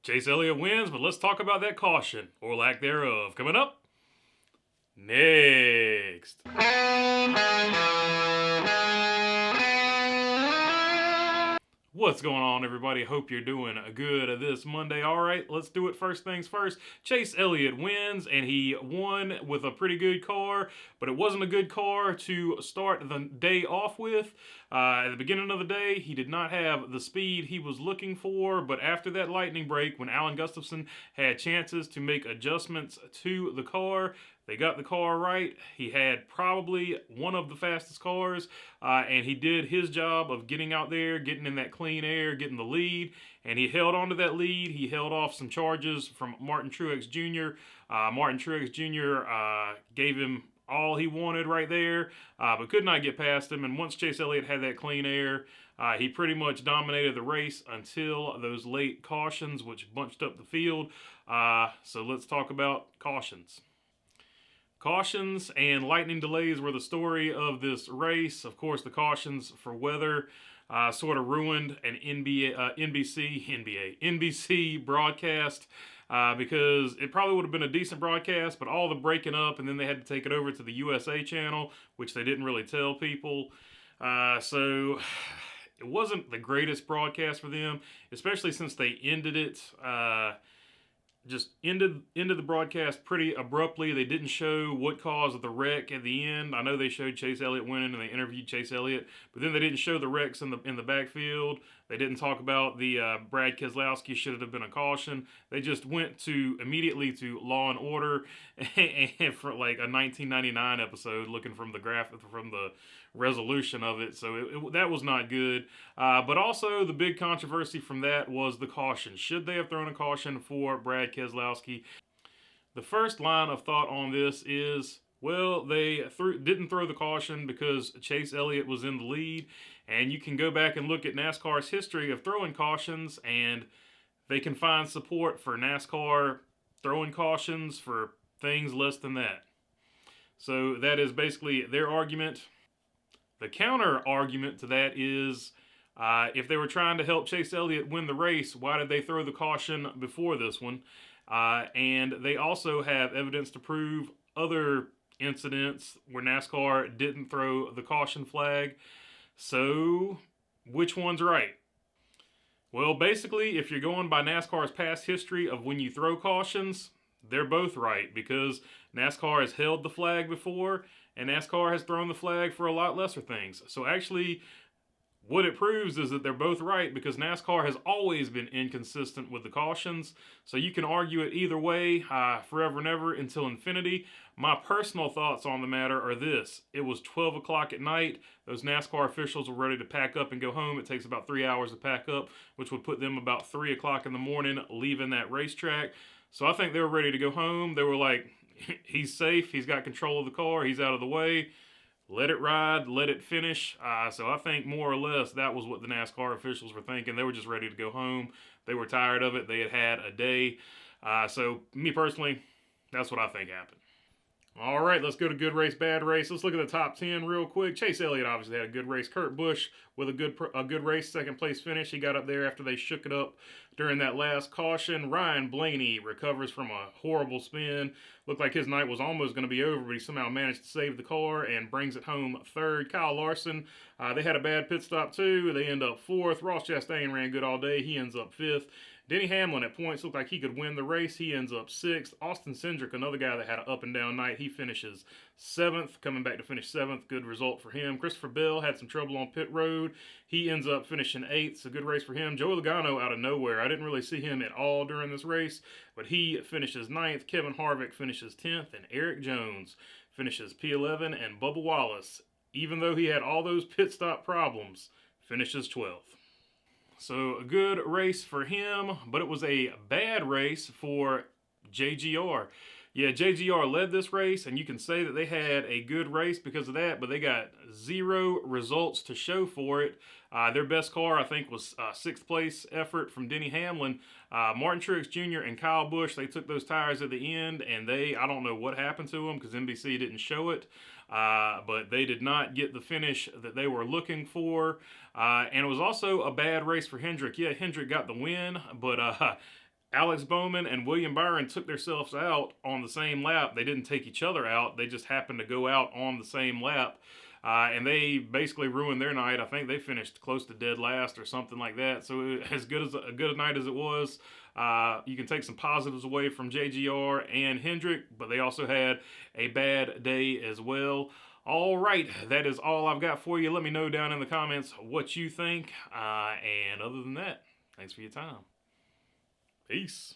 Chase Elliott wins, but let's talk about that caution, or lack thereof, coming up next. What's going on, everybody? Hope you're doing good this Monday. All right, let's do it first things first. Chase Elliott wins, and he won with a pretty good car, but it wasn't a good car to start the day off with. At the beginning of the day, he did not have the speed he was looking for, but after that lightning break, when Alan Gustafson had chances to make adjustments to the car, they got the car right. He had probably one of the fastest cars, and he did his job of getting out there, getting in that clean air, getting the lead, and he held on to that lead. He held off some charges from Martin Truex Jr. Martin Truex Jr. Gave him all he wanted right there, but could not get past him. And once Chase Elliott had that clean air, he pretty much dominated the race until those late cautions, which bunched up the field. So let's talk about cautions. Cautions and lightning delays were the story of this race. Of course, the cautions for weather sort of ruined an NBC broadcast because it probably would have been a decent broadcast, but all the breaking up, and then they had to take it over to the USA channel, which they didn't really tell people. So it wasn't the greatest broadcast for them, especially since they ended it. Just ended the broadcast pretty abruptly. They didn't show what caused the wreck at the end. I know they showed Chase Elliott winning and they interviewed Chase Elliott, but then they didn't show the wrecks in the backfield. They didn't talk about the Brad Keselowski should have been a caution. They just went immediately to Law and Order and for like a 1999 episode, looking from the resolution of it. So that was not good. But also the big controversy from that was the caution. Should they have thrown a caution for Brad Keselowski? The first line of thought on this is, well, they didn't throw the caution because Chase Elliott was in the lead. And you can go back and look at NASCAR's history of throwing cautions, and they can find support for NASCAR throwing cautions for things less than that. So that is basically their argument. The counter argument to that is, if they were trying to help Chase Elliott win the race, why did they throw the caution before this one? And they also have evidence to prove other incidents where NASCAR didn't throw the caution flag. So, which one's right? Well, basically, if you're going by NASCAR's past history of when you throw cautions, they're both right, because NASCAR has held the flag before, and NASCAR has thrown the flag for a lot lesser things. So actually, what it proves is that they're both right, because NASCAR has always been inconsistent with the cautions. So you can argue it either way, forever and ever, until infinity. My personal thoughts on the matter are this. It was 12 o'clock at night. Those NASCAR officials were ready to pack up and go home. It takes about 3 hours to pack up, which would put them about 3 o'clock in the morning leaving that racetrack. So I think they were ready to go home. They were like, he's safe. He's got control of the car. He's out of the way. Let it ride, let it finish. So I think more or less that was what the NASCAR officials were thinking. They were just ready to go home. They were tired of it. They had had a day. So me personally, that's what I think happened. All right, let's go to good race, bad race. Let's look at the top 10 real quick. Chase Elliott obviously had a good race. Kurt Busch with a good race, second place finish. He got up there after they shook it up during that last caution. Ryan Blaney recovers from a horrible spin. Looked like his night was almost going to be over, but he somehow managed to save the car and brings it home third. Kyle Larson, they had a bad pit stop too. They end up fourth. Ross Chastain ran good all day. He ends up fifth. Denny Hamlin at points looked like he could win the race. He ends up sixth. Austin Cindric, another guy that had an up and down night, he finishes seventh, coming back to finish seventh. Good result for him. Christopher Bell had some trouble on pit road. He ends up finishing eighth. It's a good race for him. Joey Logano out of nowhere. I didn't really see him at all during this race, but he finishes ninth. Kevin Harvick finishes 10th, and Eric Jones finishes P11, and Bubba Wallace, even though he had all those pit stop problems, finishes 12th. So a good race for him, but it was a bad race for JGR. Yeah, JGR led this race, and you can say that they had a good race because of that, but they got zero results to show for it. Their best car, I think, was sixth place effort from Denny Hamlin. Martin Truex Jr. and Kyle Busch, they took those tires at the end, and I don't know what happened to them because NBC didn't show it, but they did not get the finish that they were looking for. And it was also a bad race for Hendrick. Yeah, Hendrick got the win, but Alex Bowman and William Byron took themselves out on the same lap. They didn't take each other out. They just happened to go out on the same lap. And they basically ruined their night. I think they finished close to dead last or something like that. So as good as a good night as it was, you can take some positives away from JGR and Hendrick, but they also had a bad day as well. All right, that is all I've got for you. Let me know down in the comments what you think. And other than that, thanks for your time. Peace.